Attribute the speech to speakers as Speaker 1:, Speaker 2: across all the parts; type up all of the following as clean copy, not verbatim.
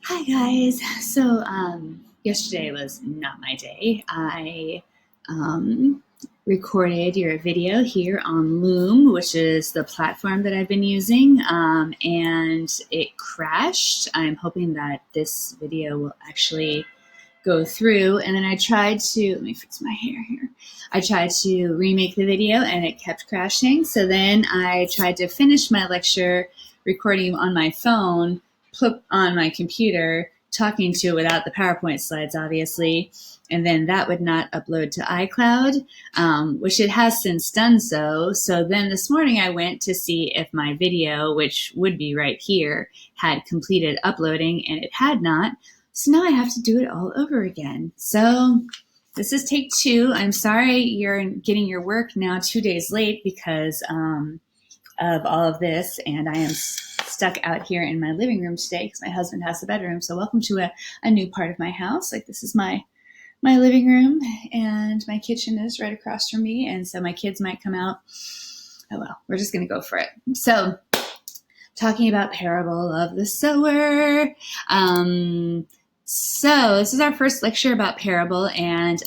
Speaker 1: Hi guys. So yesterday was not my day. I um, recorded your video here on Loom, which is the platform that I've been using, and it crashed. I'm hoping that this video will actually go through. And then I tried to, let me fix my hair here. I tried to remake the video and it kept crashing. So then I tried to finish my lecture recording on my phone, put on my computer, talking to it without the PowerPoint slides, obviously. And then that would not upload to iCloud, which it has since done so. So then this morning I went to see if my video, which would be right here, had completed uploading, and it had not. So now I have to do it all over again. So this is take two. I'm sorry you're getting your work now 2 days late because of all of this, and I am stuck out here in my living room today because my husband has the bedroom. So welcome to a new part of my house. Like, this is my living room, and my kitchen is right across from me, and so my kids might come out. Oh well, we're just gonna go for it. So, talking about Parable of the Sower. So this is our first lecture about Parable, and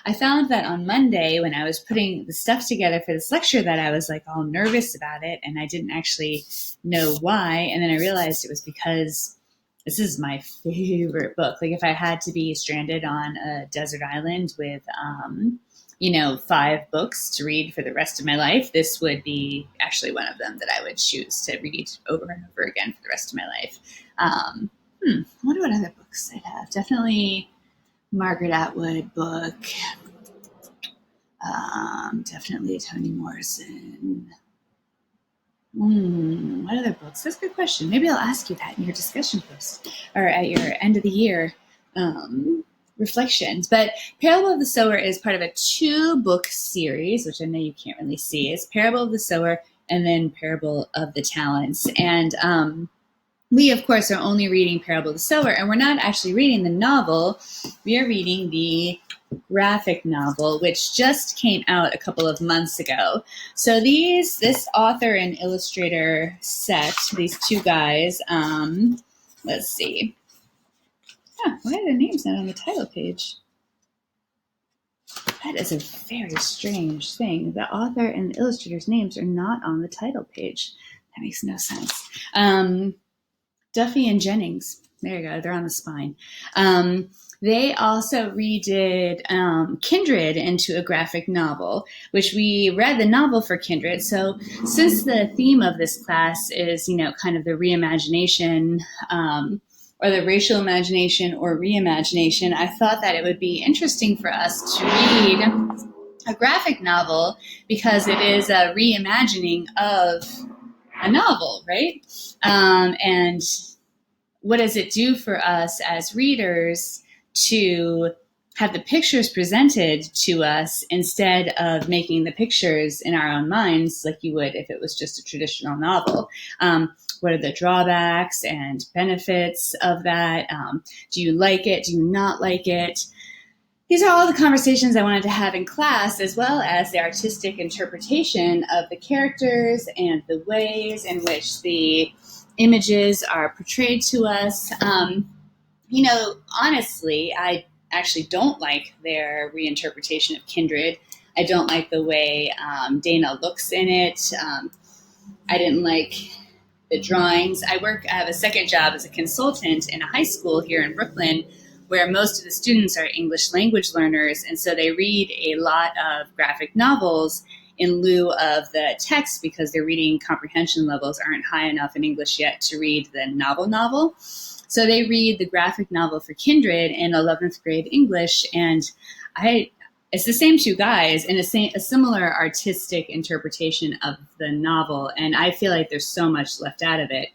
Speaker 1: I found that on Monday when I was putting the stuff together for this lecture that I was like all nervous about it, and I didn't actually know why, and then I realized it was because this is my favorite book. Like, if I had to be stranded on a desert island with 5 books to read for the rest of my life, this would be actually one of them that I would choose to read over and over again for the rest of my life. I wonder what other books I'd have. Definitely Margaret Atwood book. Definitely Toni Morrison. What other books? That's a good question. Maybe I'll ask you that in your discussion post or at your end of the year reflections. But Parable of the Sower is part of a 2-book series, which I know you can't really see. It's Parable of the Sower and then Parable of the Talents. And we, of course, are only reading Parable of the Sower, and we're not actually reading the novel. We are reading the graphic novel, which just came out a couple of months ago. So this author and illustrator set, these 2 guys, let's see. Why are their names not on the title page? That is a very strange thing. The author and the illustrator's names are not on the title page. That makes no sense. Duffy and Jennings. There you go. They're on the spine. They also redid Kindred into a graphic novel, which we read the novel for Kindred. So since the theme of this class is, kind of the reimagination or the racial imagination or reimagination, I thought that it would be interesting for us to read a graphic novel because it is a reimagining of a novel, right? And what does it do for us as readers to have the pictures presented to us instead of making the pictures in our own minds like you would if it was just a traditional novel? What are the drawbacks and benefits of that? Do you like it? Do you not like it? These are all the conversations I wanted to have in class, as well as the artistic interpretation of the characters and the ways in which the images are portrayed to us. Honestly, I actually don't like their reinterpretation of Kindred. I don't like the way Dana looks in it. I didn't like the drawings. I have a second job as a consultant in a high school here in Brooklyn, where most of the students are English language learners, and so they read a lot of graphic novels in lieu of the text because their reading comprehension levels aren't high enough in English yet to read the novel. So they read the graphic novel for Kindred in 11th grade English, and it's the same 2 guys in a similar artistic interpretation of the novel, and I feel like there's so much left out of it.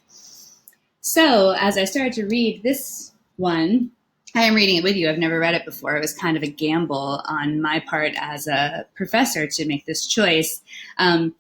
Speaker 1: So as I started to read this one, I am reading it with you. I've never read it before. It was kind of a gamble on my part as a professor to make this choice. I'm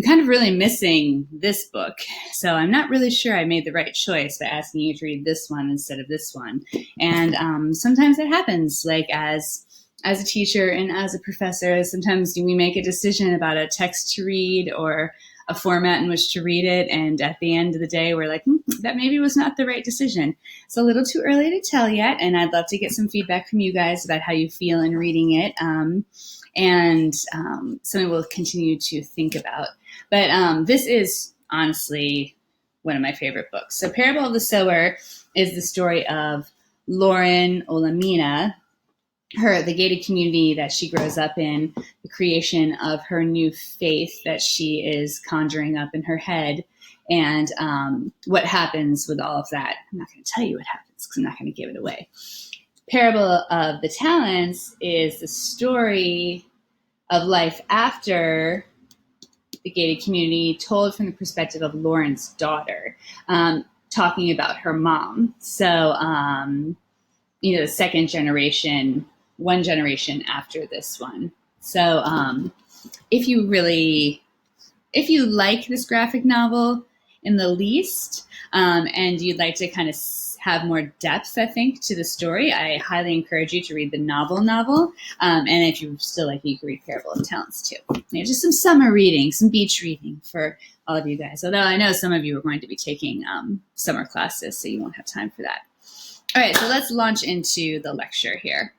Speaker 1: kind of really missing this book, so I'm not really sure I made the right choice by asking you to read this one instead of this one. And sometimes it happens, like as a teacher and as a professor, sometimes we make a decision about a text to read or a format in which to read it. And at the end of the day, we're like, that maybe was not the right decision. It's a little too early to tell yet. And I'd love to get some feedback from you guys about how you feel in reading it. And something we'll continue to think about. But this is honestly one of my favorite books. So Parable of the Sower is the story of Lauren Olamina, the gated community that she grows up in, the creation of her new faith that she is conjuring up in her head, and what happens with all of that. I'm not going to tell you what happens because I'm not going to give it away. Parable of the Talents is the story of life after the gated community, told from the perspective of Lauren's daughter, talking about her mom. So, the second generation, one generation after this one. So if you like this graphic novel in the least, and you'd like to kind of have more depth, I think, to the story, I highly encourage you to read the novel. And if you still like it, you can read Parable of Talents too. Just some summer reading, some beach reading for all of you guys. Although I know some of you are going to be taking summer classes, so you won't have time for that. All right, so let's launch into the lecture here.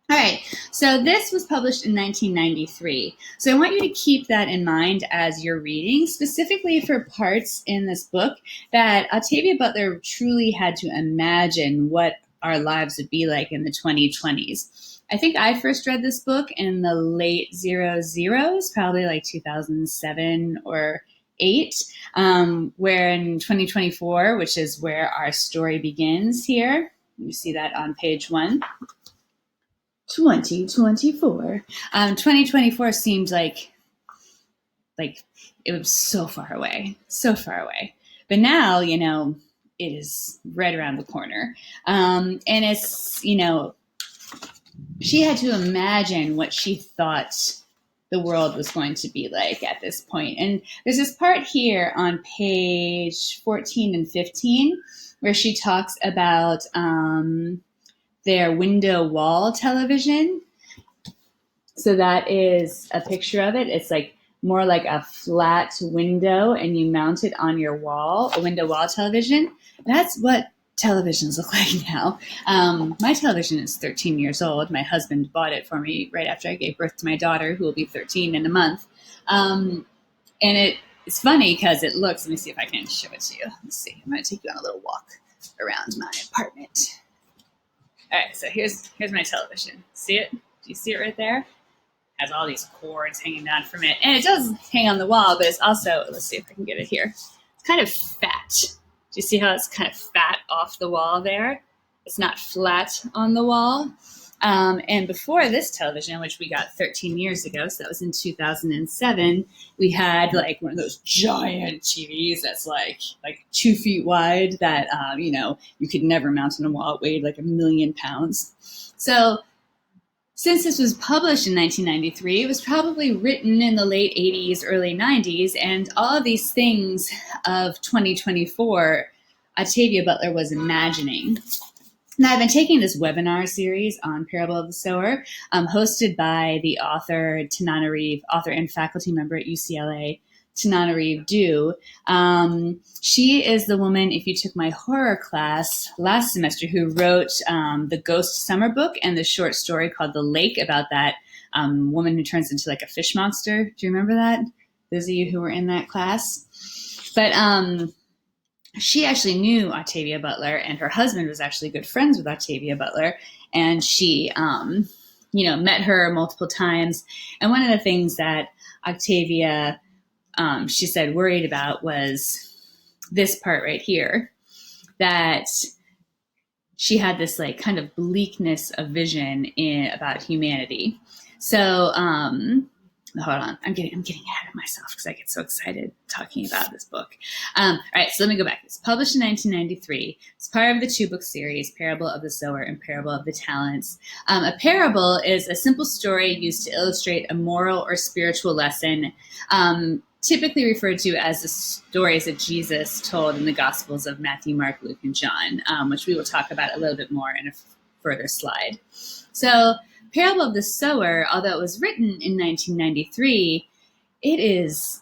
Speaker 1: All right, so this was published in 1993. So I want you to keep that in mind as you're reading, specifically for parts in this book that Octavia Butler truly had to imagine what our lives would be like in the 2020s. I think I first read this book in the late 00s, probably like 2007 or 8, where in 2024, which is where our story begins here, you see that on page 1. 2024. 2024 seemed like it was so far away. But now, it is right around the corner. And it's, she had to imagine what she thought the world was going to be like at this point. And there's this part here on page 14 and 15 where she talks about their window wall television. So that is a picture of it. It's like more like a flat window and you mount it on your wall, a window wall television. That's what televisions look like now. My television is 13 years old. My husband bought it for me right after I gave birth to my daughter, who will be 13 in a month. And it's funny because it looks, let me see if I can show it to you. Let's see. I'm going to take you on a little walk around my apartment. All right, so here's my television. See it? Do you see it right there? Has all these cords hanging down from it. And it does hang on the wall, but it's also, let's see if I can get it here. It's kind of fat. Do you see how it's kind of fat off the wall there? It's not flat on the wall. And before this television, which we got 13 years ago, so that was in 2007, we had like one of those giant TVs that's like 2 feet wide that, you could never mount on a wall. It weighed like 1 million pounds. So since this was published in 1993, it was probably written in the late 80s, early 90s, and all of these things of 2024, Octavia Butler was imagining. Now, I've been taking this webinar series on Parable of the Sower, hosted by the author, Tananarive, author and faculty member at UCLA, Tananarive Due. She is the woman, if you took my horror class last semester, who wrote the Ghost Summer book and the short story called The Lake about that woman who turns into like a fish monster. Do you remember that? Those of you who were in that class. But she actually knew Octavia Butler, and her husband was actually good friends with Octavia Butler. And she, met her multiple times. And one of the things that Octavia, she said, worried about was this part right here, that she had this like kind of bleakness of vision about humanity. So, hold on, I'm getting ahead of myself because I get so excited talking about this book. All right, so let me go back. It's published in 1993. It's part of the 2-book series, Parable of the Sower and Parable of the Talents. A parable is a simple story used to illustrate a moral or spiritual lesson, typically referred to as the stories that Jesus told in the Gospels of Matthew, Mark, Luke, and John, which we will talk about a little bit more in a further slide. So, Parable of the Sower, although it was written in 1993, it is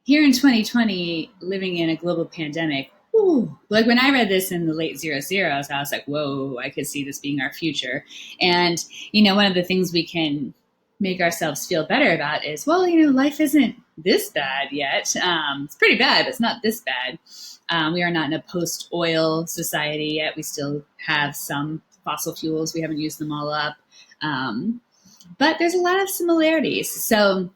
Speaker 1: here in 2020, living in a global pandemic. Whew, like when I read this in the late 00s, I was like, whoa, I could see this being our future. And, one of the things we can make ourselves feel better about is, well, life isn't this bad yet. It's pretty bad, but it's not this bad. We are not in a post-oil society yet. We still have some fossil fuels. We haven't used them all up. But there's a lot of similarities. So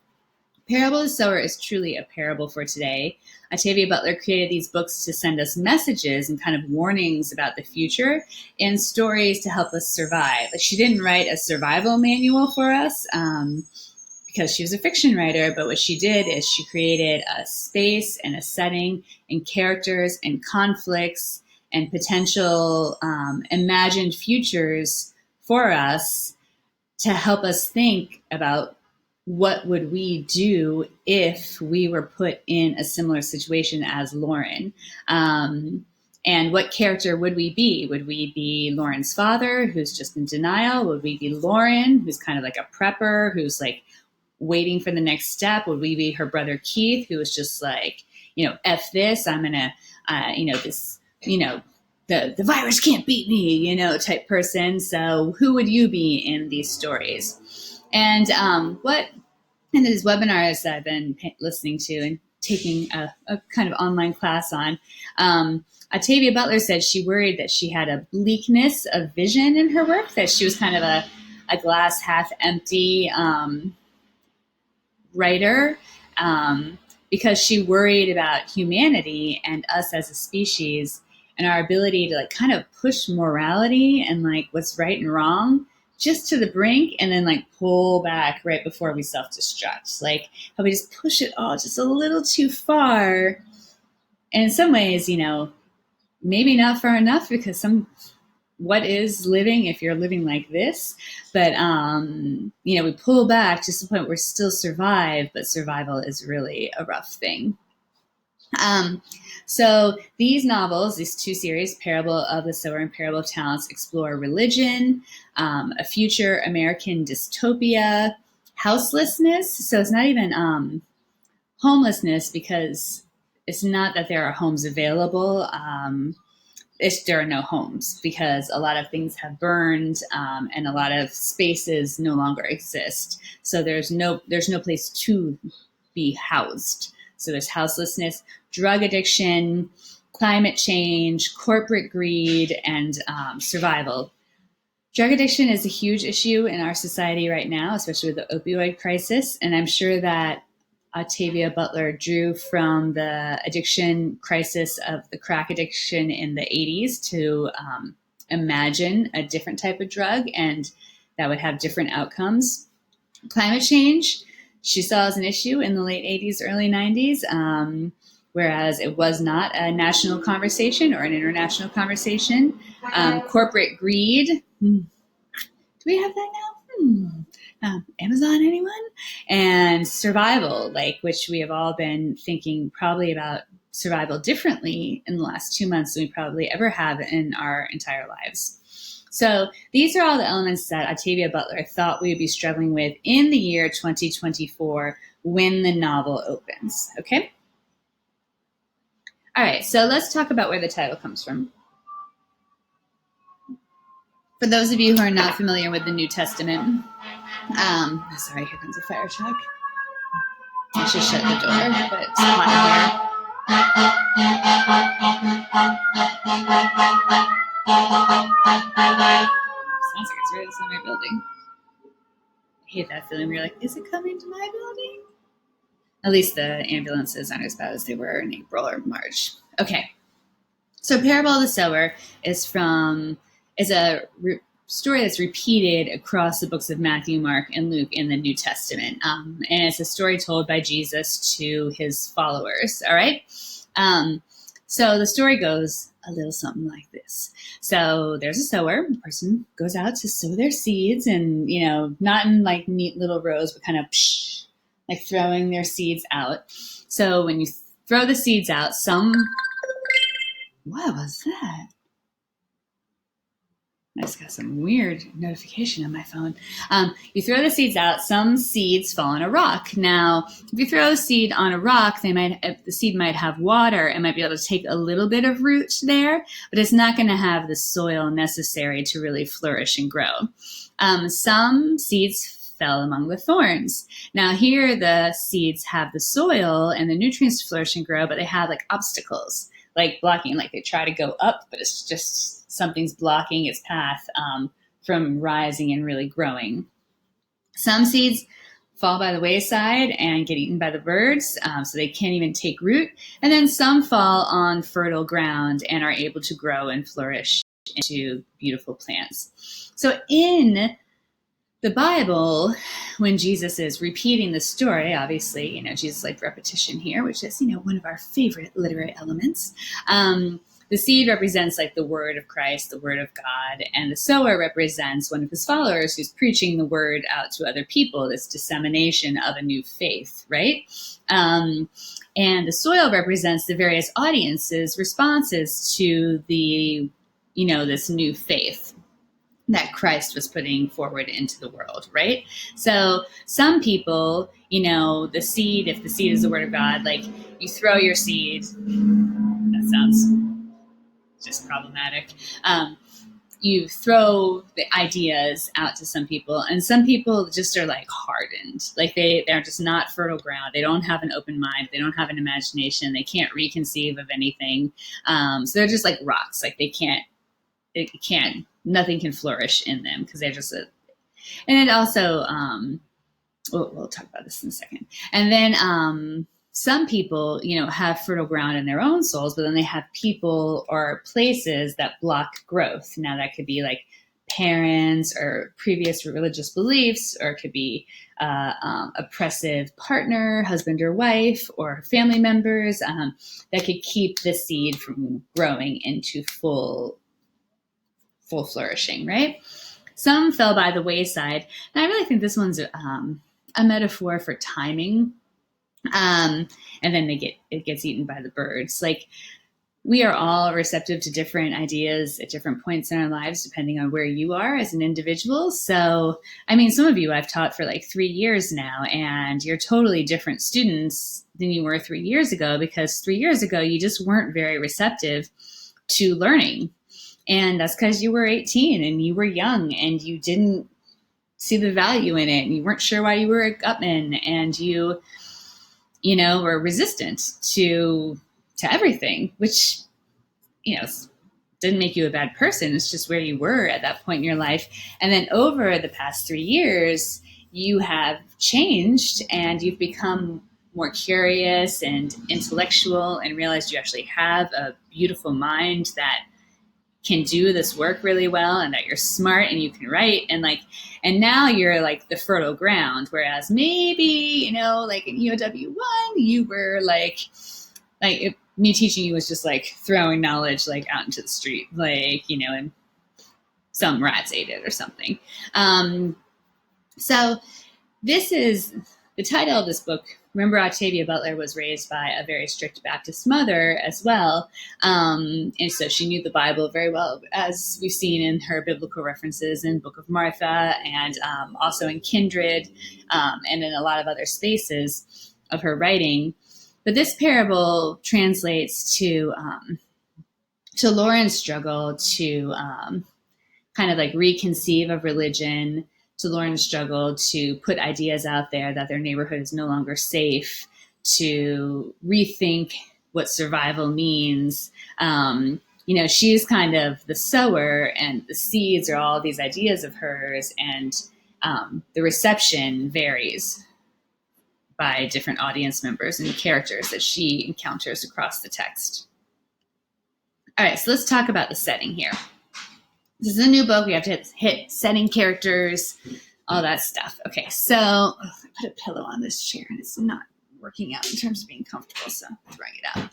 Speaker 1: Parable of the Sower is truly a parable for today. Octavia Butler created these books to send us messages and kind of warnings about the future and stories to help us survive. Like, she didn't write a survival manual for us because she was a fiction writer, but what she did is she created a space and a setting and characters and conflicts and potential imagined futures for us to help us think about what would we do if we were put in a similar situation as Lauren? And what character would we be? Would we be Lauren's father, who's just in denial? Would we be Lauren, who's kind of like a prepper, who's like waiting for the next step? Would we be her brother Keith, who was just like, F this, I'm gonna, the virus can't beat me, type person. So who would you be in these stories? And in these webinars that I've been listening to and taking a kind of online class on, Octavia Butler said she worried that she had a bleakness of vision in her work, that she was kind of a glass half empty writer, because she worried about humanity and us as a species and our ability to like kind of push morality and like what's right and wrong just to the brink and then like pull back right before we self-destruct. Like how we just push it all just a little too far. And in some ways, maybe not far enough, because what is living if you're living like this? But, we pull back to the point where we still survive, but survival is really a rough thing. So these novels, these two series, Parable of the Sower and Parable of Talents, explore religion, a future American dystopia, houselessness. So it's not even homelessness, because it's not that there are homes available. There are no homes because a lot of things have burned, and a lot of spaces no longer exist. So there's no place to be housed. So there's houselessness, drug addiction, climate change, corporate greed, and survival. Drug addiction is a huge issue in our society right now, especially with the opioid crisis. And I'm sure that Octavia Butler drew from the addiction crisis of the crack addiction in the 80s to imagine a different type of drug, and that would have different outcomes. Climate change, she saw as an issue in the late 80s, early 90s, whereas it was not a national conversation or an international conversation. Corporate greed. Do we have that now? Amazon, anyone? And survival, which we have all been thinking probably about survival differently in the last 2 months than we probably ever have in our entire lives. So these are all the elements that Octavia Butler thought we would be struggling with in the year 2024 when the novel opens. Okay? All right, so let's talk about where the title comes from. For those of you who are not familiar with the New Testament, sorry, here comes a fire truck. I should shut the door, but it's hot here. Sounds like it's right outside my building. I hate that feeling where you're like, is it coming to my building? At least the ambulances aren't as bad as they were in April or March. Okay. So Parable of the Sower is a story that's repeated across the books of Matthew, Mark, and Luke in the New Testament. And it's a story told by Jesus to his followers. All right. So the story goes a little something like this. So there's a sower. The person goes out to sow their seeds, and, not in like neat little rows, but kind of like throwing their seeds out. So when you throw the seeds out, what was that? I just got some weird notification on my phone. You throw the seeds out. Some seeds fall on a rock. Now, if you throw a seed on a rock, the seed might have water and might be able to take a little bit of root there, but it's not going to have the soil necessary to really flourish and grow. Some seeds fell among the thorns. Now, here the seeds have the soil and the nutrients to flourish and grow, but they have like obstacles, like blocking, like they try to go up, but it's just something's blocking its path from rising and really growing. Some seeds fall by the wayside and get eaten by the birds, so they can't even take root. And then some fall on fertile ground and are able to grow and flourish into beautiful plants. So in the Bible, when Jesus is repeating the story, obviously, Jesus liked repetition here, which is, one of our favorite literary elements. The seed represents like the word of Christ, the word of God, and the sower represents one of his followers who's preaching the word out to other people, this dissemination of a new faith, right? And the soil represents the various audiences' responses to the, this new faith that Christ was putting forward into the world, right? So some people, the seed, if the seed is the word of God, like you throw your seed, that sounds just problematic. You throw the ideas out to some people, and some people just are like hardened. Like they're just not fertile ground. They don't have an open mind. They don't have an imagination. They can't reconceive of anything. So they're just like rocks. Like nothing can flourish in them because they're just and it also, we'll talk about this in a second. And then some people, have fertile ground in their own souls, but then they have people or places that block growth. Now that could be like parents or previous religious beliefs, or it could be oppressive partner, husband or wife, or family members that could keep the seed from growing into full flourishing, right? Some fell by the wayside. And I really think this one's a metaphor for timing. And then it gets eaten by the birds. Like, we are all receptive to different ideas at different points in our lives, depending on where you are as an individual. So, some of you I've taught for like 3 years now, and you're totally different students than you were 3 years ago, because 3 years ago, you just weren't very receptive to learning. And that's because you were 18 and you were young and you didn't see the value in it, and you weren't sure why you were a Gutman, and you were resistant to everything, which, didn't make you a bad person. It's just where you were at that point in your life. And then over the past 3 years, you have changed and you've become more curious and intellectual, and realized you actually have a beautiful mind that can do this work really well, and that you're smart and you can write, and now you're like the fertile ground. Whereas maybe, like in EOW1, you were like me teaching you was just like throwing knowledge like out into the street, and some rats ate it or something. So this is the title of this book. Remember, Octavia Butler was raised by a very strict Baptist mother as well. And so she knew the Bible very well, as we've seen in her biblical references in Book of Martha, and also in Kindred, and in a lot of other spaces of her writing. But this parable translates to Lauren's struggle to kind of like reconceive of religion, to Lauren's struggle to put ideas out there that their neighborhood is no longer safe, to rethink what survival means. She's kind of the sower, and the seeds are all these ideas of hers, and the reception varies by different audience members and characters that she encounters across the text. All right, so let's talk about the setting here. This is a new book. We have to hit setting, characters, all that stuff. Okay, so I put a pillow on this chair and it's not working out in terms of being comfortable, so I'm throwing it out.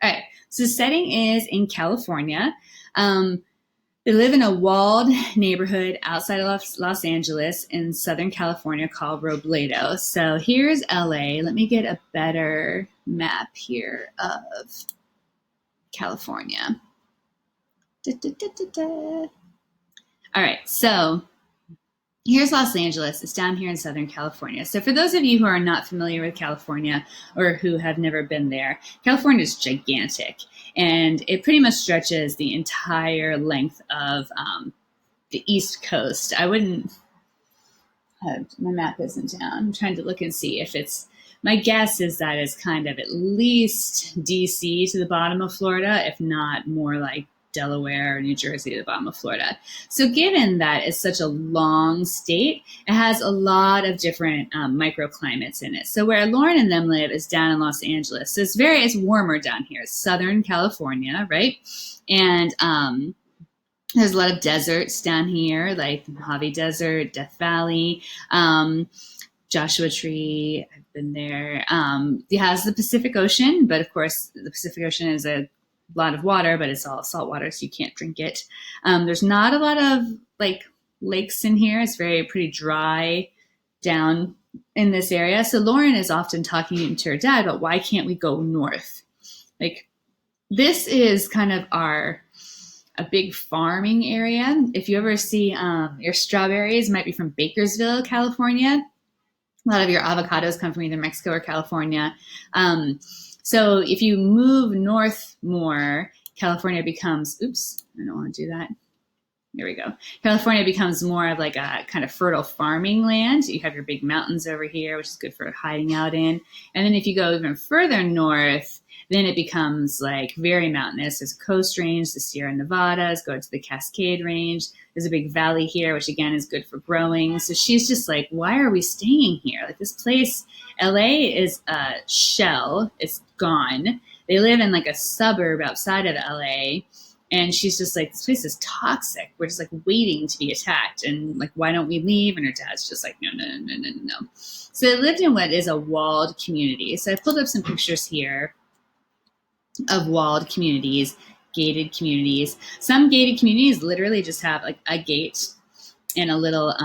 Speaker 1: All right, so the setting is in California. They live in a walled neighborhood outside of Los Angeles in Southern California called Robledo. So here's LA. Let me get a better map here of California. All right, so here's Los Angeles. It's down here in Southern California. So for those of you who are not familiar with California or who have never been there, California is gigantic, and it pretty much stretches the entire length of the East Coast. I wouldn't my map isn't down. I'm trying to look and see if it's, my guess is that it's kind of at least DC to the bottom of Florida, if not more like Delaware or New Jersey to the bottom of Florida. So given that it's such a long state, it has a lot of different microclimates in it. So where Lauren and them live is down in Los Angeles. So it's warmer down here. It's Southern California, right? And there's a lot of deserts down here, like the Mojave Desert, Death Valley, Joshua Tree. I've been there. It has the Pacific Ocean, but of course, the Pacific Ocean is a lot of water, but it's all salt water, so you can't drink it. There's not a lot of like lakes in here. It's pretty dry down in this area. So Lauren is often talking to her dad about why can't we go north? Like, this is kind of a big farming area. If you ever see your strawberries, might be from Bakersville, California. A lot of your avocados come from either Mexico or California. So if you move north more, California becomes, oops, I don't want to do that. There we go. California becomes more of like a kind of fertile farming land. You have your big mountains over here, which is good for hiding out in. And then if you go even further north, then it becomes like very mountainous. There's a coast range, the Sierra Nevadas, go to the Cascade Range. There's a big valley here, which again is good for growing. So she's just like, why are we staying here? Like, this place, LA is a shell. It's gone. They live in like a suburb outside of LA. And she's just like, this place is toxic. We're just like waiting to be attacked. And like, why don't we leave? And her dad's just like, no. So they lived in what is a walled community. So I pulled up some pictures here of walled communities, gated communities. Some gated communities literally just have like a gate and a little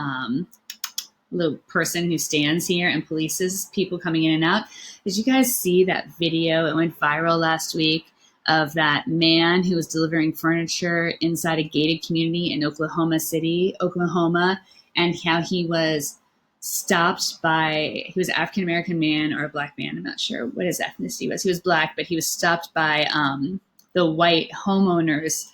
Speaker 1: person who stands here and polices people coming in and out. Did you guys see that video? It went viral last week of that man who was delivering furniture inside a gated community in Oklahoma City, Oklahoma, and how he was stopped by, he was an African-American man or a black man. I'm not sure what his ethnicity was. He was black, but he was stopped by the white homeowners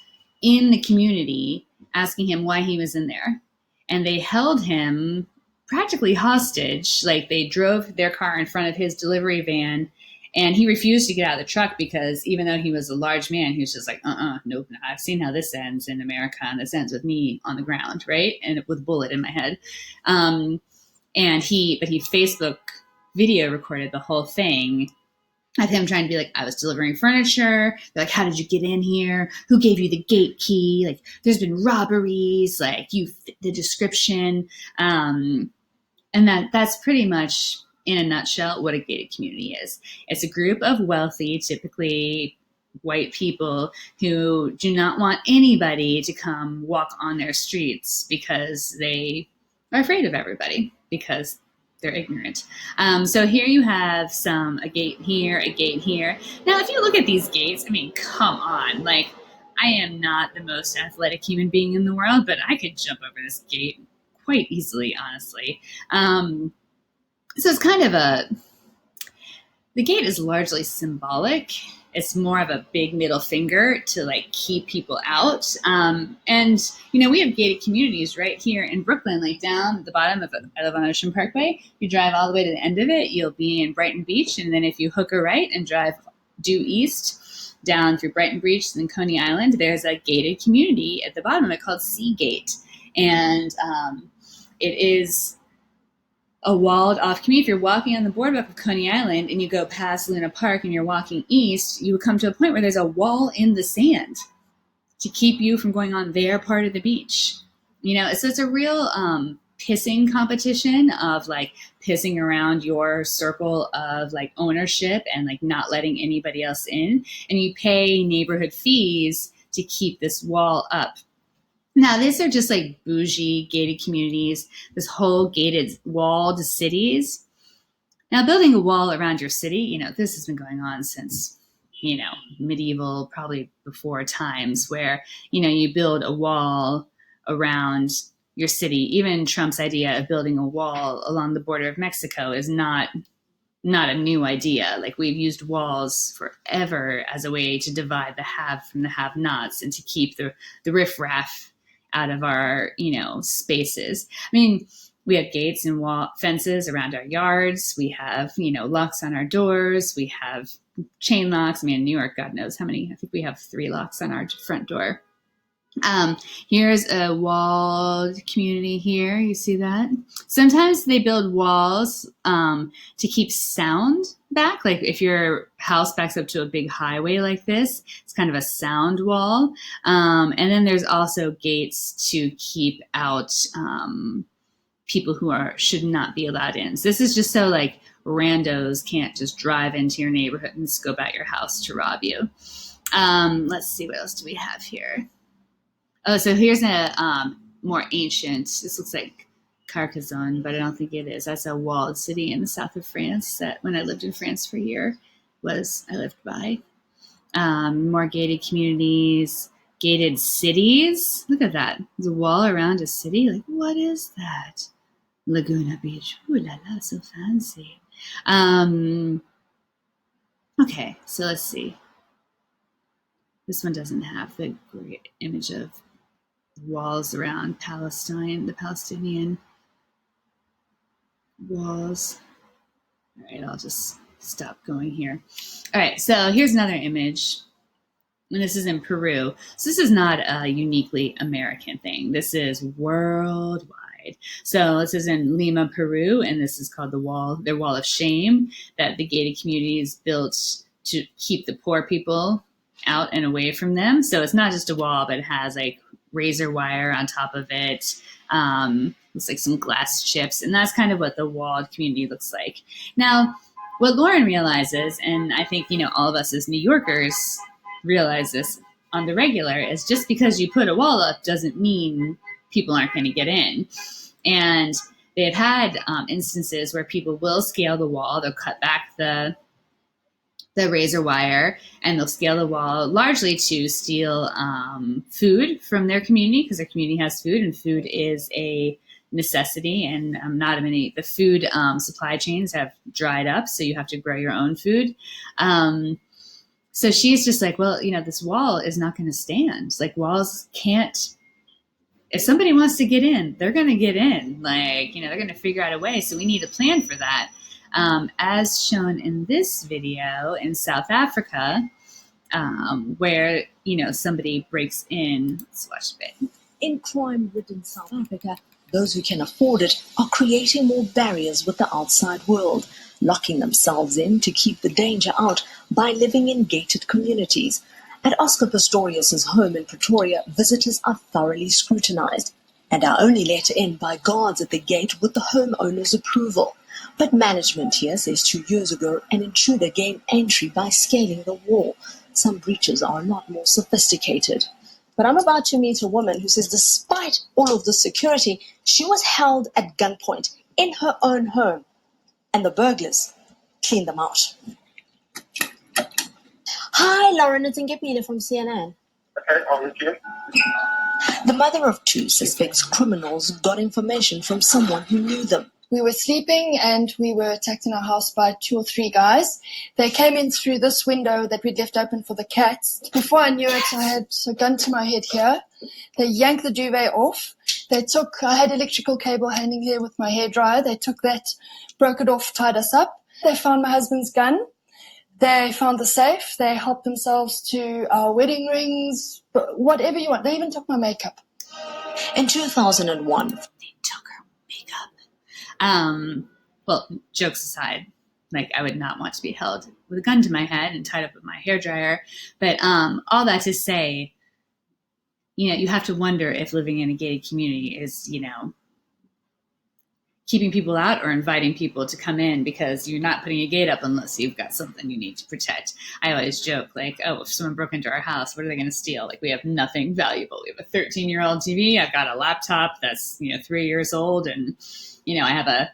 Speaker 1: in the community asking him why he was in there. And they held him practically hostage. Like, they drove their car in front of his delivery van, and he refused to get out of the truck because even though he was a large man, he was just like, nope, I've seen how this ends in America, and this ends with me on the ground, right? And with a bullet in my head. But he Facebook video recorded the whole thing of him trying to be like, I was delivering furniture. They're like, how did you get in here? Who gave you the gate key? Like, there's been robberies. Like, you fit the description. And that's pretty much, in a nutshell, what a gated community is. It's a group of wealthy, typically white people who do not want anybody to come walk on their streets because they are afraid of everybody because they're ignorant. So here you have a gate here, a gate here. Now, if you look at these gates, I mean, come on. Like, I am not the most athletic human being in the world, but I could jump over this gate quite easily, honestly. So it's kind of the gate is largely symbolic. It's more of a big middle finger to like keep people out. And, we have gated communities right here in Brooklyn, like down at the bottom of Ocean Parkway. You drive all the way to the end of it, you'll be in Brighton Beach. And then if you hook a right and drive due east down through Brighton Beach and Coney Island, there's a gated community at the bottom of it called Seagate. And it is a walled off community. If you're walking on the boardwalk of Coney Island and you go past Luna Park and you're walking east, you would come to a point where there's a wall in the sand to keep you from going on their part of the beach. So it's a real pissing competition of like pissing around your circle of like ownership and like not letting anybody else in. And you pay neighborhood fees to keep this wall up. Now, these are just like bougie gated communities, this whole gated walled cities. Now, building a wall around your city, this has been going on since, medieval, probably before times where, you build a wall around your city. Even Trump's idea of building a wall along the border of Mexico is not a new idea. Like, we've used walls forever as a way to divide the have from the have-nots and to keep the riffraff out of our, spaces. I mean, we have gates and fences around our yards. We have, locks on our doors. We have chain locks. I mean, in New York, God knows how many. I think we have 3 locks on our front door. Here's a walled community here. You see that? Sometimes they build walls to keep sound back. Like, if your house backs up to a big highway like this, it's kind of a sound wall. And then there's also gates to keep out people who should not be allowed in. So this is just so, like, randos can't just drive into your neighborhood and scope out your house to rob you. Let's see, what else do we have here? Oh, so here's a more ancient, this looks like Carcassonne, but I don't think it is. That's a walled city in the south of France that, when I lived in France for a year, I lived by. More gated communities, gated cities. Look at that. There's a wall around a city. Like, what is that? Laguna Beach. Ooh la la, so fancy. Okay, so let's see. This one doesn't have the great image of walls around Palestine, the Palestinian walls. All right, I'll just stop going here. All right, so here's another image. And this is in Peru. So this is not a uniquely American thing. This is worldwide. So this is in Lima, Peru, and this is called their wall of shame, that the gated communities built to keep the poor people out and away from them. So it's not just a wall, but it has like razor wire on top of it. Looks like some glass chips, and that's kind of what the walled community looks like. Now, what Lauren realizes, and I think, all of us as New Yorkers realize this on the regular, is just because you put a wall up doesn't mean people aren't going to get in. And they've had instances where people will scale the wall. They'll cut back the razor wire, and they'll scale the wall largely to steal food from their community, because their community has food, and food is a necessity. And the food supply chains have dried up, so you have to grow your own food. So she's just like, well, this wall is not going to stand. Like, walls can't. If somebody wants to get in, they're going to get in. Like, they're going to figure out a way. So we need a plan for that. As shown in this video in South Africa, where, somebody breaks in. Let's watch a bit.
Speaker 2: In crime-ridden South Africa, those who can afford it are creating more barriers with the outside world, locking themselves in to keep the danger out by living in gated communities. At Oscar Pistorius' home in Pretoria, visitors are thoroughly scrutinized and are only let in by guards at the gate with the homeowner's approval. But management here says 2 years ago an intruder gained entry by scaling the wall. Some breaches are a lot more sophisticated. But I'm about to meet a woman who says despite all of the security, she was held at gunpoint in her own home, and the burglars cleaned them out. Hi, Lauren, it's Ngepile from CNN.
Speaker 3: Okay, I'm with you.
Speaker 2: The mother of 2 suspects criminals got information from someone who knew them.
Speaker 4: We were sleeping and we were attacked in our house by 2 or 3 guys. They came in through this window that we'd left open for the cats. Before I knew it, I had a gun to my head here. They yanked the duvet off. I had electrical cable hanging here with my hairdryer. They took that, broke it off, tied us up. They found my husband's gun. They found the safe. They helped themselves to our wedding rings, whatever you want. They even took my makeup.
Speaker 2: In 2001,
Speaker 1: They took her makeup. Well, jokes aside, like, I would not want to be held with a gun to my head and tied up with my hairdryer. But all that to say, you have to wonder if living in a gated community is, keeping people out or inviting people to come in, because you're not putting a gate up unless you've got something you need to protect. I always joke, like, oh, if someone broke into our house, what are they going to steal? Like, we have nothing valuable. We have a 13-year-old TV. I've got a laptop that's, 3 years old. And, I have a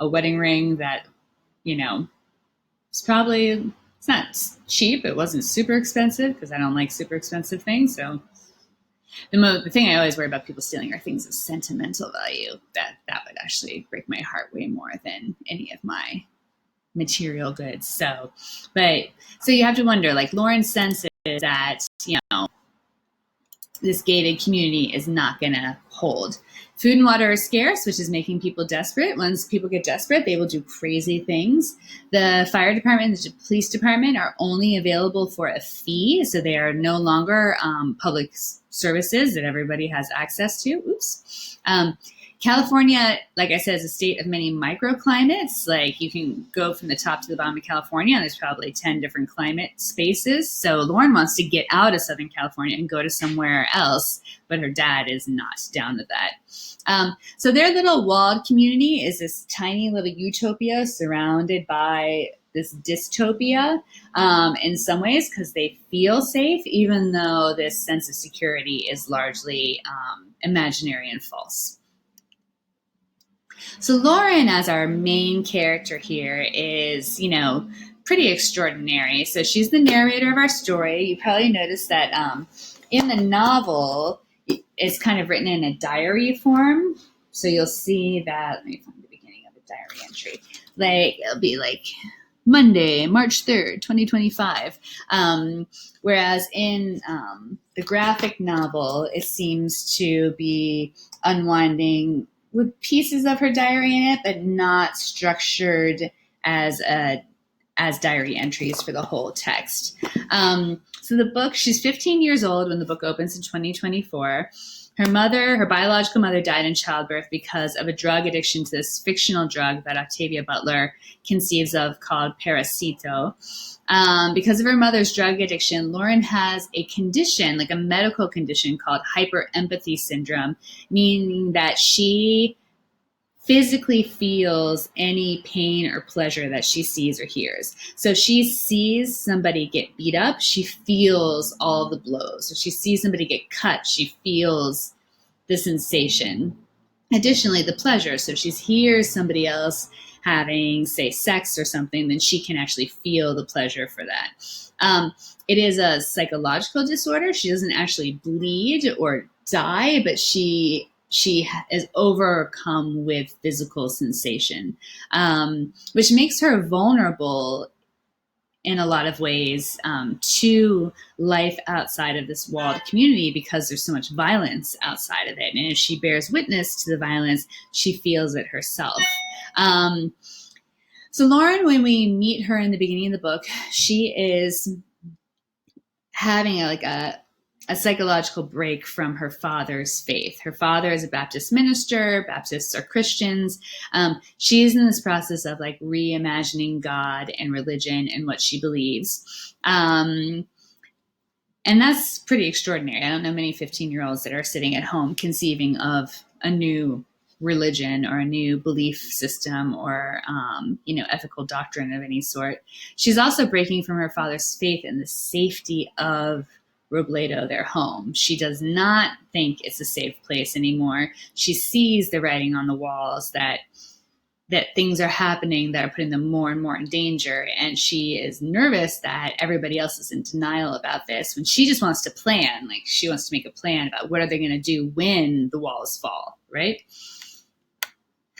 Speaker 1: wedding ring that, it's not cheap. It wasn't super expensive because I don't like super expensive things. So The thing I always worry about people stealing are things of sentimental value. That would actually break my heart way more than any of my material goods. So you have to wonder, like, Lauren senses that, this gated community is not going to hold. Food and water are scarce, which is making people desperate. Once people get desperate, they will do crazy things. The fire department and the police department are only available for a fee, so they are no longer public services that everybody has access to. California, like I said, is a state of many microclimates. Like, you can go from the top to the bottom of California, and there's probably 10 different climate spaces. So Lauren wants to get out of Southern California and go to somewhere else, but her dad is not down with that. So their little walled community is this tiny little utopia surrounded by this dystopia in some ways, because they feel safe, even though this sense of security is largely imaginary and false. So Lauren, as our main character here, is, pretty extraordinary. So she's the narrator of our story. You probably noticed that in the novel, it's kind of written in a diary form. So you'll see that, let me find the beginning of the diary entry. Like, it'll be like Monday, March 3rd, 2025. Whereas in the graphic novel, it seems to be unwinding with pieces of her diary in it, but not structured as diary entries for the whole text. So the book, she's 15 years old when the book opens in 2024. Her biological mother, died in childbirth because of a drug addiction to this fictional drug that Octavia Butler conceives of called Parasito. Because of her mother's drug addiction, Lauren has a condition, like a medical condition called hyperempathy syndrome, meaning that she physically feels any pain or pleasure that she sees or hears. So she sees somebody get beat up, she feels all the blows. If she sees somebody get cut, she feels the sensation. Additionally, the pleasure. So if she hears somebody else having, say, sex or something, then she can actually feel the pleasure for that. It is a psychological disorder. She doesn't actually bleed or die, but she is overcome with physical sensation, which makes her vulnerable in a lot of ways to life outside of this walled community, because there's so much violence outside of it. And if she bears witness to the violence, she feels it herself. So Lauren, when we meet her in the beginning of the book, she is having a psychological break from her father's faith. Her father is a Baptist minister. Baptists are Christians. She's in this process of like reimagining God and religion and what she believes. And that's pretty extraordinary. I don't know many 15-year-olds that are sitting at home conceiving of a new religion or a new belief system or, ethical doctrine of any sort. She's also breaking from her father's faith in the safety of Robledo, their home. She does not think it's a safe place anymore. She sees the writing on the walls that things are happening that are putting them more and more in danger. And she is nervous that everybody else is in denial about this when she just wants to plan. Like, she wants to make a plan about what are they going to do when the walls fall, right?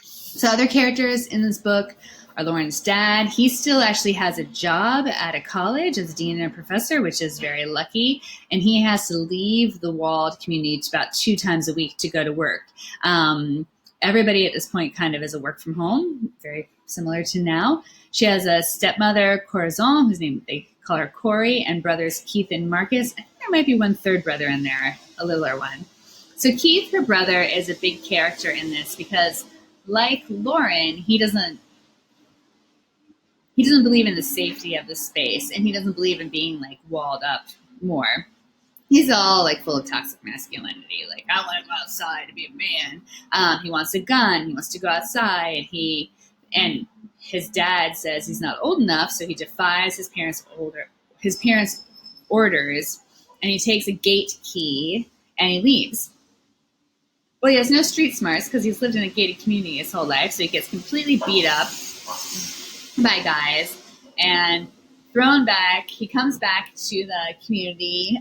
Speaker 1: So other characters in this book are Lauren's dad. He still actually has a job at a college as a dean and a professor, which is very lucky. And he has to leave the walled community about 2 times a week to go to work. Everybody at this point kind of is a work from home, very similar to now. She has a stepmother, Corazon, whose name they call her Corey, and brothers Keith and Marcus. I think there might be one third brother in there, a littler one. So Keith, her brother, is a big character in this because, like Lauren, he doesn't believe in the safety of the space, and he doesn't believe in being like walled up more. He's all like full of toxic masculinity. Like, I want to go outside to be a man. He wants a gun. He wants to go outside. And his dad says he's not old enough, so he defies his parents' orders, and he takes a gate key and he leaves. Well, he has no street smarts because he's lived in a gated community his whole life, so he gets completely beat up by guys and thrown back. He comes back to the community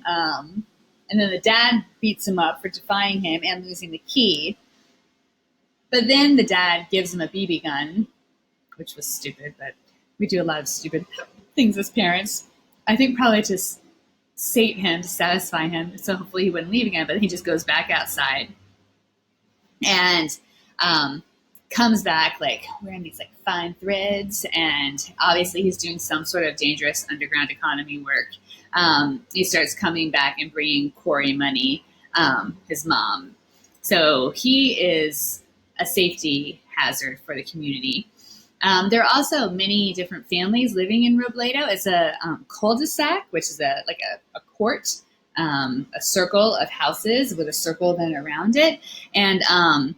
Speaker 1: And then the dad beats him up for defying him and losing the key. But then the dad gives him a BB gun, which was stupid, but we do a lot of stupid things as parents. I think probably to sate him, to satisfy him, so hopefully he wouldn't leave again, but he just goes back outside and comes back like wearing these like fine threads, and obviously he's doing some sort of dangerous underground economy work. He starts coming back and bringing Corey money, his mom. So he is a safety hazard for the community. There are also many different families living in Robledo. It's a cul-de-sac, which is a court, a circle of houses with a circle then around it. And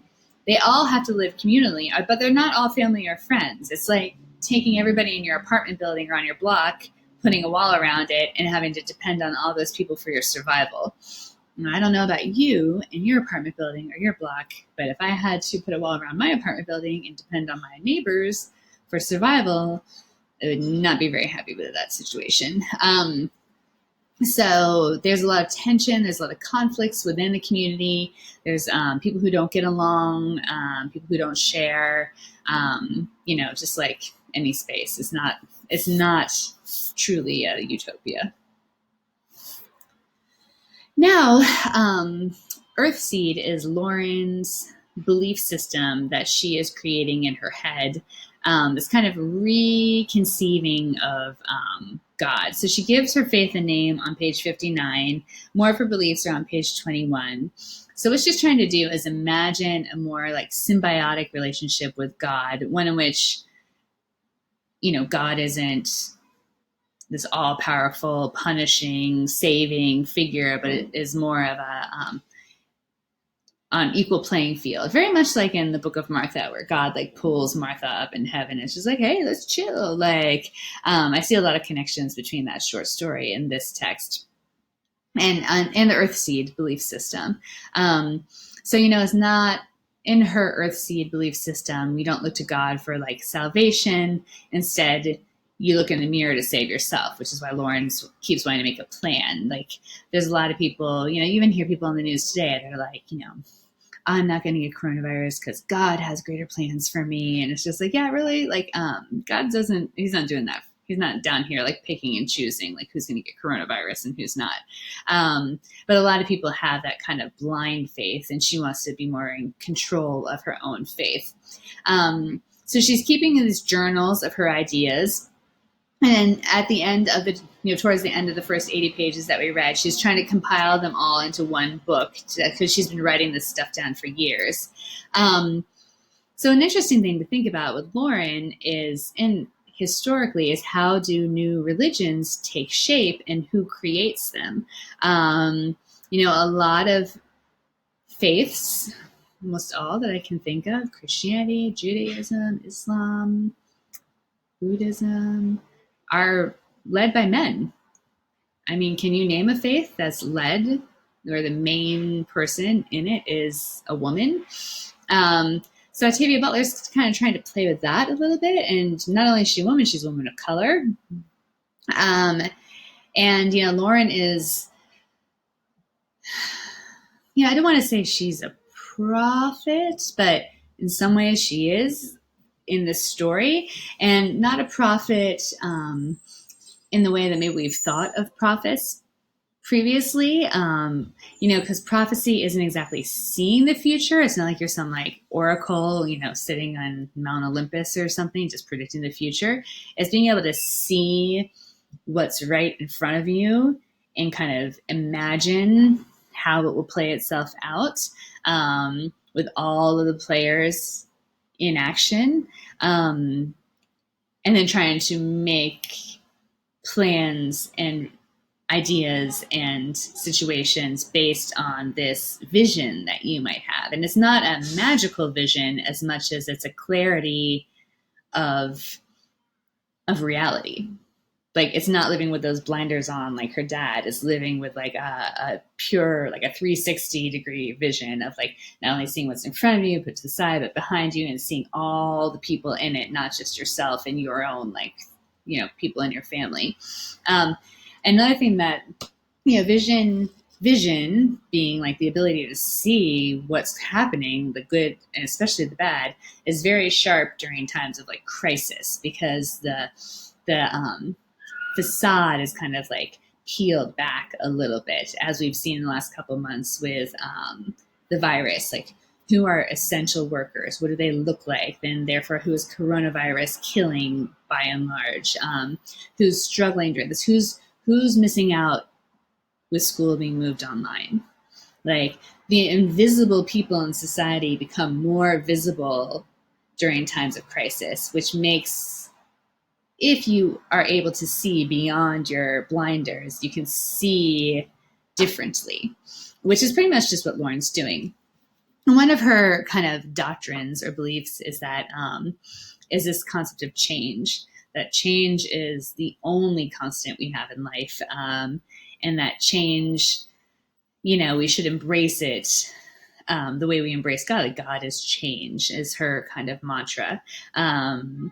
Speaker 1: they all have to live communally, but they're not all family or friends. It's like taking everybody in your apartment building or on your block, putting a wall around it, and having to depend on all those people for your survival. And I don't know about you in your apartment building or your block, but if I had to put a wall around my apartment building and depend on my neighbors for survival, I would not be very happy with that situation. So there's a lot of tension. There's a lot of conflicts within the community. There's people who don't get along, people who don't share. Just like any space, it's not truly a utopia. Now, Earthseed is Lauren's belief system that she is creating in her head, this kind of reconceiving of God. So she gives her faith a name on page 59. More of her beliefs are on page 21. So what she's trying to do is imagine a more like symbiotic relationship with God, one in which, God isn't this all-powerful, punishing, saving figure, but it is more of a on equal playing field. Very much like in the Book of Martha, where God like pulls Martha up in heaven. It's just like, hey, let's chill. I see a lot of connections between that short story and this text, and the Earthseed belief system. It's not in her Earthseed belief system. You don't look to God for like salvation. Instead, you look in the mirror to save yourself, which is why Lauren keeps wanting to make a plan. Like, there's a lot of people, you even hear people on the news today that are like, I'm not going to get coronavirus because God has greater plans for me. And it's just like, yeah, really? Like, God he's not doing that. He's not down here like picking and choosing like who's going to get coronavirus and who's not. But a lot of people have that kind of blind faith, and she wants to be more in control of her own faith. So she's keeping these journals of her ideas. And at the end of towards the end of the first 80 pages that we read, she's trying to compile them all into one book because she's been writing this stuff down for years. So an interesting thing to think about with Lauren historically is how do new religions take shape and who creates them? A lot of faiths, almost all that I can think of, Christianity, Judaism, Islam, Buddhism, are led by men. I mean, can you name a faith that's led, or the main person in it is a woman? So Octavia Butler's kind of trying to play with that a little bit. And not only is she a woman, she's a woman of color. Lauren is, I don't want to say she's a prophet, but in some ways she is in this story, and not a prophet in the way that maybe we've thought of prophets previously, because prophecy isn't exactly seeing the future. It's not like you're some like oracle, sitting on Mount Olympus or something, just predicting the future. It's being able to see what's right in front of you and kind of imagine how it will play itself out with all of the players in action, and then trying to make plans and ideas and situations based on this vision that you might have. And it's not a magical vision as much as it's a clarity of reality. Like, it's not living with those blinders on like her dad. It's living with like a pure, like a 360 degree vision of like not only seeing what's in front of you, but to the side, but behind you, and seeing all the people in it, not just yourself and your own, like, people in your family. Another thing that, vision vision being like the ability to see what's happening, the good and especially the bad, is very sharp during times of like crisis, because the facade is kind of like peeled back a little bit, as we've seen in the last couple of months with the virus. Like, who are essential workers? What do they look like? Then, therefore, who is coronavirus killing by and large? Who's struggling during this? Who's missing out with school being moved online? Like, the invisible people in society become more visible during times of crisis, which makes, if you are able to see beyond your blinders, you can see differently, which is pretty much just what Lauren's doing. And one of her kind of doctrines or beliefs is that is this concept of change, that change is the only constant we have in life, and that change, we should embrace it the way we embrace God. Like, God is change is her kind of mantra. And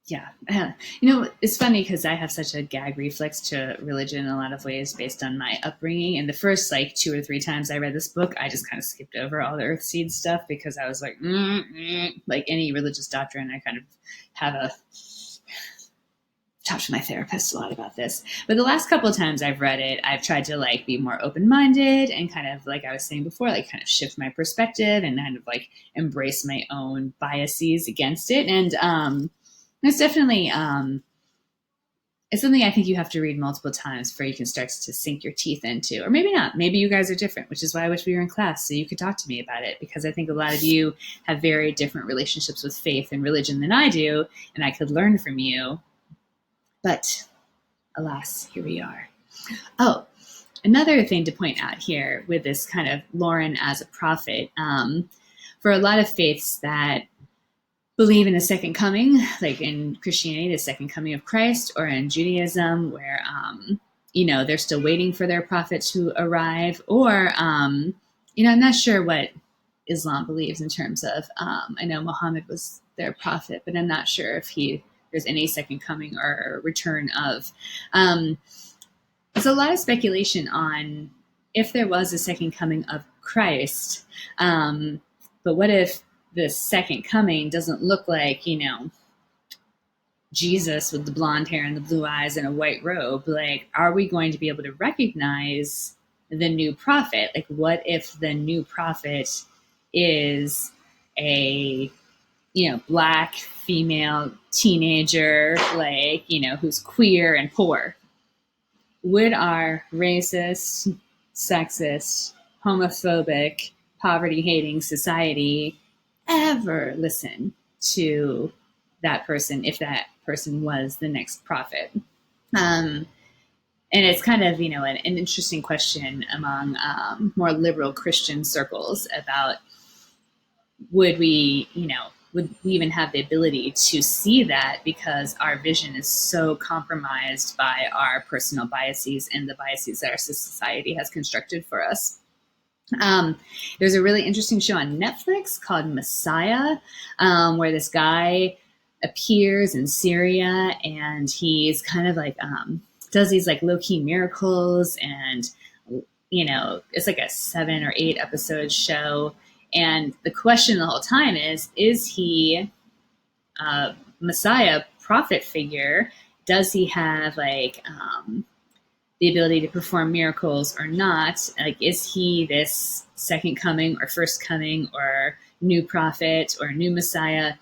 Speaker 1: yeah, it's funny because I have such a gag reflex to religion in a lot of ways based on my upbringing. And the first like 2 or 3 times I read this book, I just kind of skipped over all the earthseed stuff because I was like, like any religious doctrine, I kind of have a talked to my therapist a lot about this. But the last couple of times I've read it, I've tried to like be more open-minded and kind of, like I was saying before, like kind of shift my perspective and kind of like embrace my own biases against it. And it's definitely it's something I think you have to read multiple times before you can start to sink your teeth into. Or maybe not. Maybe you guys are different, which is why I wish we were in class so you could talk to me about it, because I think a lot of you have very different relationships with faith and religion than I do, and I could learn from you. But alas, here we are. Oh, another thing to point out here with this kind of Lauren as a prophet, for a lot of faiths that believe in the second coming, like in Christianity, the second coming of Christ, or in Judaism, where, they're still waiting for their prophet to arrive, or, I'm not sure what Islam believes in terms of, I know Muhammad was their prophet, but I'm not sure if there's any second coming or return of. There's a lot of speculation on if there was a second coming of Christ, but what if the second coming doesn't look like, Jesus with the blonde hair and the blue eyes and a white robe? Like, are we going to be able to recognize the new prophet? Like, what if the new prophet is a, Black female teenager, like, who's queer and poor? Would our racist, sexist, homophobic, poverty-hating society ever listen to that person if that person was the next prophet? And it's kind of, an interesting question among more liberal Christian circles about would we even have the ability to see that, because our vision is so compromised by our personal biases and the biases that our society has constructed for us. There's a really interesting show on Netflix called Messiah, where this guy appears in Syria, and he's kind of like does these like low-key miracles, and it's like a 7 or 8 episode show. And the question the whole time is he a Messiah prophet figure? Does he have like the ability to perform miracles or not? Like, is he this second coming or first coming or new prophet or new Messiah?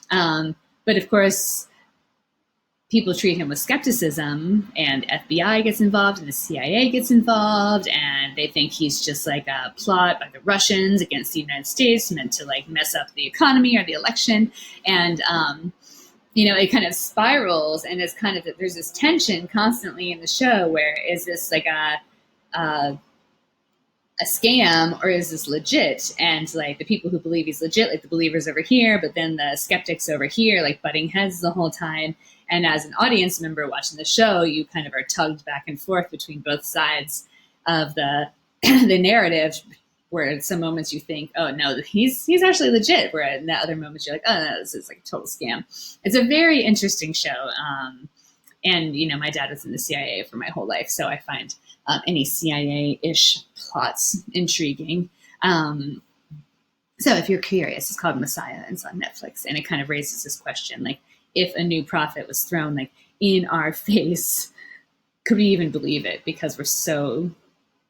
Speaker 1: But of course, people treat him with skepticism, and FBI gets involved and the CIA gets involved, and they think he's just like a plot by the Russians against the United States meant to like mess up the economy or the election. And, it kind of spirals, and it's kind of, there's this tension constantly in the show where is this like a scam or is this legit? And like the people who believe he's legit, like the believers over here, but then the skeptics over here, like butting heads the whole time. And as an audience member watching the show, you kind of are tugged back and forth between both sides of the the narrative, where at some moments you think, oh no, he's actually legit, where in the other moments you're like, oh no, this is like a total scam. It's a very interesting show. And, my dad was in the CIA for my whole life, so I find any CIA-ish plots intriguing. So if you're curious, it's called Messiah, and it's on Netflix, and it kind of raises this question, like, if a new prophet was thrown, like, in our face, could we even believe it? Because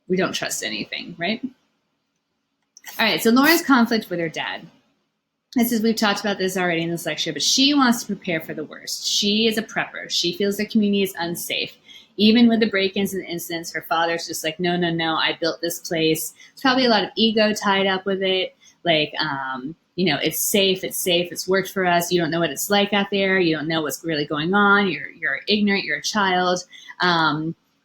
Speaker 1: we don't trust anything, right? All right, so Lauren's conflict with her dad. This is, we've talked about this already in this lecture, but she wants to prepare for the worst. She is a prepper. She feels the community is unsafe. Even with the break-ins and the incidents, her father's just like, no, I built this place. There's probably a lot of ego tied up with it. Like, it's safe, it's worked for us. You don't know what it's like out there. You don't know what's really going on. You're ignorant, you're a child.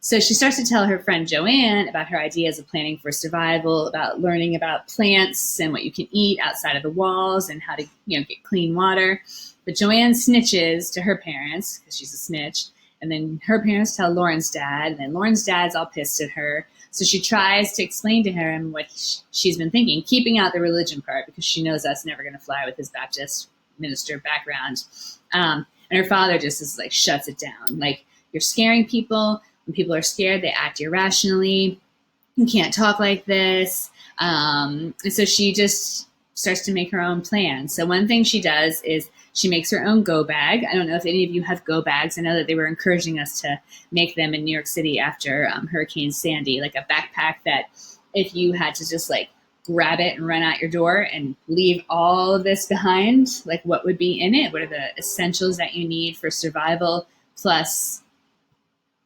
Speaker 1: So she starts to tell her friend Joanne about her ideas of planning for survival, about learning about plants and what you can eat outside of the walls and how to, get clean water. But Joanne snitches to her parents because she's a snitch. And then her parents tell Lauren's dad, and then Lauren's dad's all pissed at her. So she tries to explain to him what she's been thinking, keeping out the religion part because she knows that's never going to fly with his Baptist minister background. And her father just is like, shuts it down. Like, you're scaring people. When people are scared, they act irrationally. You can't talk like this. And so she just starts to make her own plan. So one thing she does is she makes her own go bag. I don't know if any of you have go bags. I know that they were encouraging us to make them in New York City after Hurricane Sandy, like a backpack that if you had to just like grab it and run out your door and leave all of this behind, like what would be in it? What are the essentials that you need for survival plus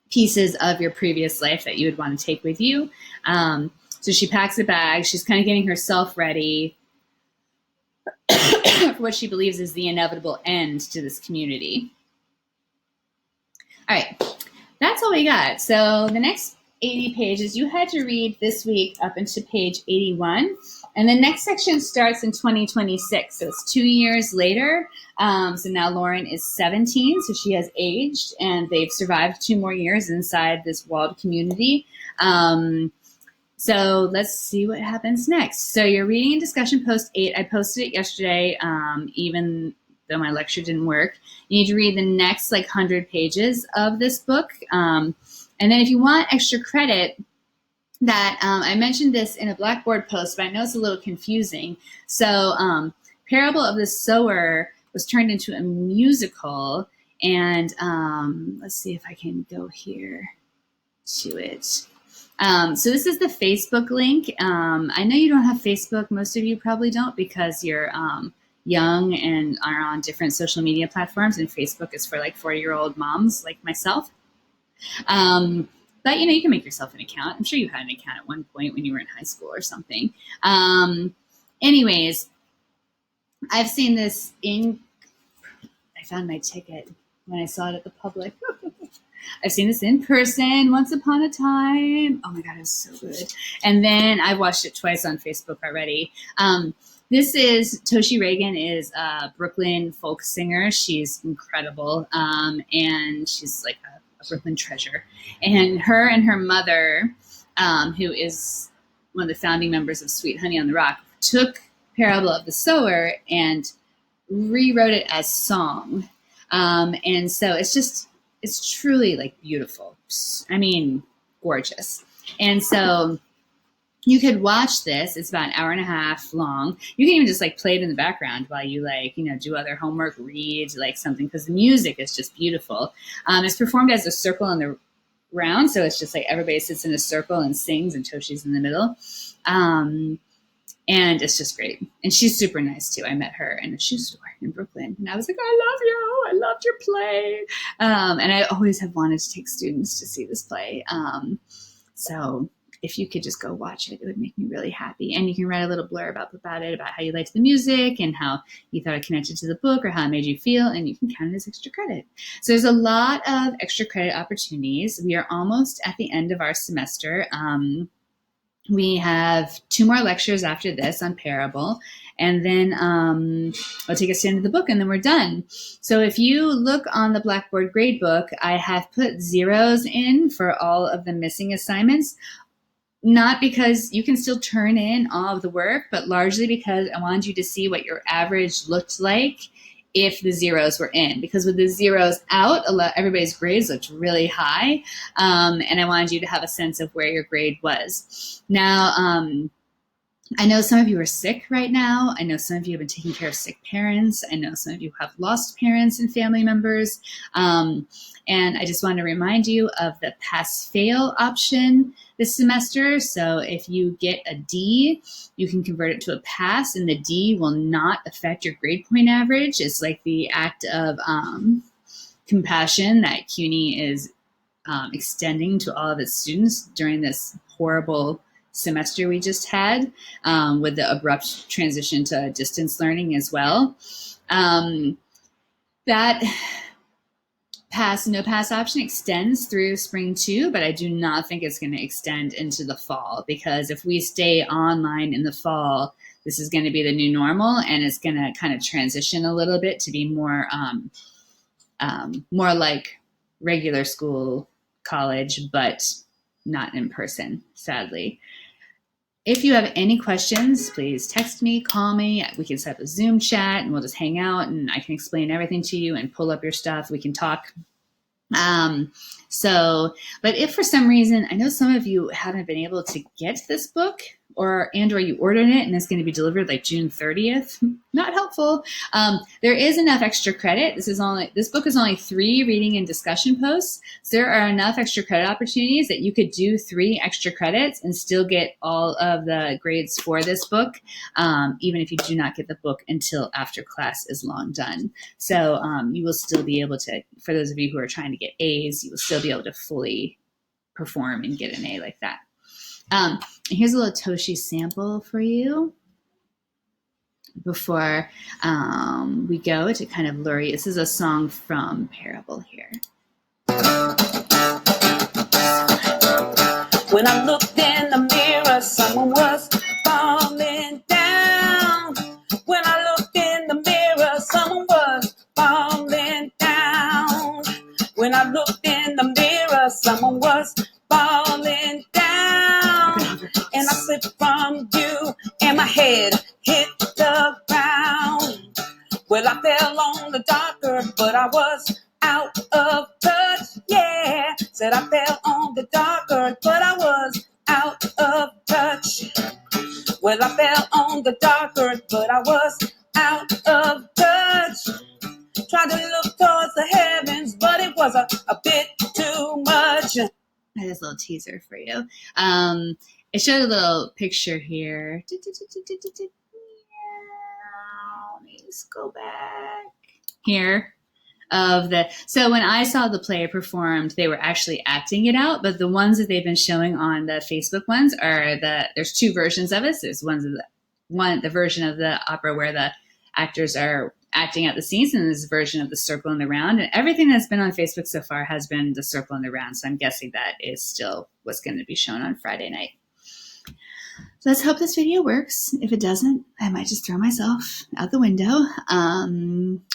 Speaker 1: pieces of your previous life that you would want to take with you. So she packs a bag. She's kind of getting herself ready for what she believes is the inevitable end to this community. All right, that's all we got. So the next 80 pages you had to read this week up into page 81. And the next section starts in 2026. So it's 2 years later. So now Lauren is 17, so she has aged, and they've survived 2 more years inside this walled community. So let's see what happens next. So you're reading in discussion post 8. I posted it yesterday, even though my lecture didn't work. You need to read the next 100 pages of this book. And then if you want extra credit, that I mentioned this in a Blackboard post, but I know it's a little confusing. So Parable of the Sower was turned into a musical, and let's see if I can go here to it. So this is the Facebook link. I know you don't have Facebook. Most of you probably don't because you're young and are on different social media platforms, and Facebook is for 40-year-old moms like myself. But, you can make yourself an account. I'm sure you had an account at one point when you were in high school or something. Anyways, I've seen this I found my ticket when I saw it at the Public. I've seen this in person once upon a time. Oh my God, it was so good. And then I watched it twice on Facebook already. This is Toshi Reagan is a Brooklyn folk singer. She's incredible. And she's like a Brooklyn treasure. And her mother, who is one of the founding members of Sweet Honey on the Rock, took Parable of the Sower and rewrote it as song. And so it's truly beautiful. I mean, gorgeous. And so you could watch this. It's about an hour and a half long. You can even just play it in the background while you do other homework, read something, because the music is just beautiful. It's performed as a circle in the round. So it's just everybody sits in a circle and sings, and Toshi's in the middle. And it's just great. And she's super nice too. I met her in a shoe store in Brooklyn, and I was like, I love you. I loved your play. And I always have wanted to take students to see this play. So if you could just go watch it, it would make me really happy. And you can write a little blurb about it, about how you liked the music and how you thought it connected to the book or how it made you feel, and you can count it as extra credit. So there's a lot of extra credit opportunities. We are almost at the end of our semester. We have 2 more lectures after this on Parable, and then I'll take us to the end of the book, and then we're done. So if you look on the Blackboard gradebook, I have put zeros in for all of the missing assignments, not because you can still turn in all of the work, but largely because I wanted you to see what your average looked like if the zeros were in, because with the zeros out, everybody's grades looked really high. And I wanted you to have a sense of where your grade was. Now, I know some of you are sick right now. I know some of you have been taking care of sick parents. I know some of you have lost parents and family members. And I just want to remind you of the pass-fail option this semester. So if you get a D, you can convert it to a pass, and the D will not affect your grade point average. It's like the act of compassion that CUNY is extending to all of its students during this horrible semester we just had, with the abrupt transition to distance learning as well. That no pass option extends through spring too, but I do not think it's going to extend into the fall, because if we stay online in the fall, this is going to be the new normal, and it's going to kind of transition a little bit to be more like regular school, college, but not in person, sadly. If you have any questions, please text me, call me. We can set up a Zoom chat and we'll just hang out and I can explain everything to you and pull up your stuff. We can talk. But if for some reason, I know some of you haven't been able to get this book, or you ordered it and it's going to be delivered like June 30th, not helpful. There is enough extra credit. This book is only 3 reading and discussion posts. So there are enough extra credit opportunities that you could do 3 extra credits and still get all of the grades for this book, even if you do not get the book until after class is long done. So you will still be able to, for those of you who are trying to get A's, you will still be able to fully perform and get an A like that. And here's a little Toshi sample for you before we go to kind of lure you. This is a song from Parable here.
Speaker 2: When I looked in the mirror, someone was falling down. When I looked in the mirror, someone was falling down. When I looked in the mirror, someone was falling down. And I slipped from view and my head hit the ground. Well, I fell on the dark earth, but I was out of touch, yeah. Said I fell on the dark earth, but I was out of touch. Well, I fell on the dark earth, but I was out of touch. Tried to look towards the heavens, but it was a bit too much.
Speaker 1: I had this little teaser for you. It showed a little picture here. Let me just go back here. So when I saw the play performed, they were actually acting it out, but the ones that they've been showing on the Facebook ones there's 2 versions of it. So there's the version of the opera where the actors are acting out the scenes, and this version of the circle and the round, and everything that's been on Facebook so far has been the circle and the round. So I'm guessing that is still what's going to be shown on Friday night. So let's hope this video works. If it doesn't, I might just throw myself out the window. I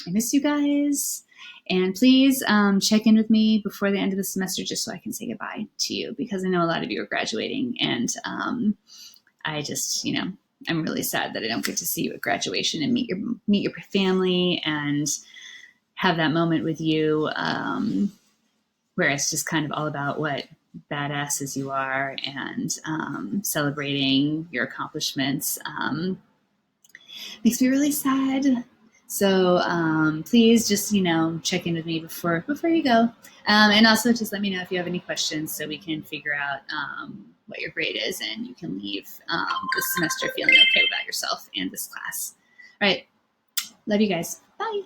Speaker 1: miss you guys. And please check in with me before the end of the semester just so I can say goodbye to you, because I know a lot of you are graduating, and I just, I'm really sad that I don't get to see you at graduation and meet your family and have that moment with you, where it's just kind of all about what badasses you are and celebrating your accomplishments. Makes me really sad. So please just, check in with me before you go. And also just let me know if you have any questions so we can figure out what your grade is, and you can leave this semester feeling okay about yourself and this class. All right. Love you guys. Bye.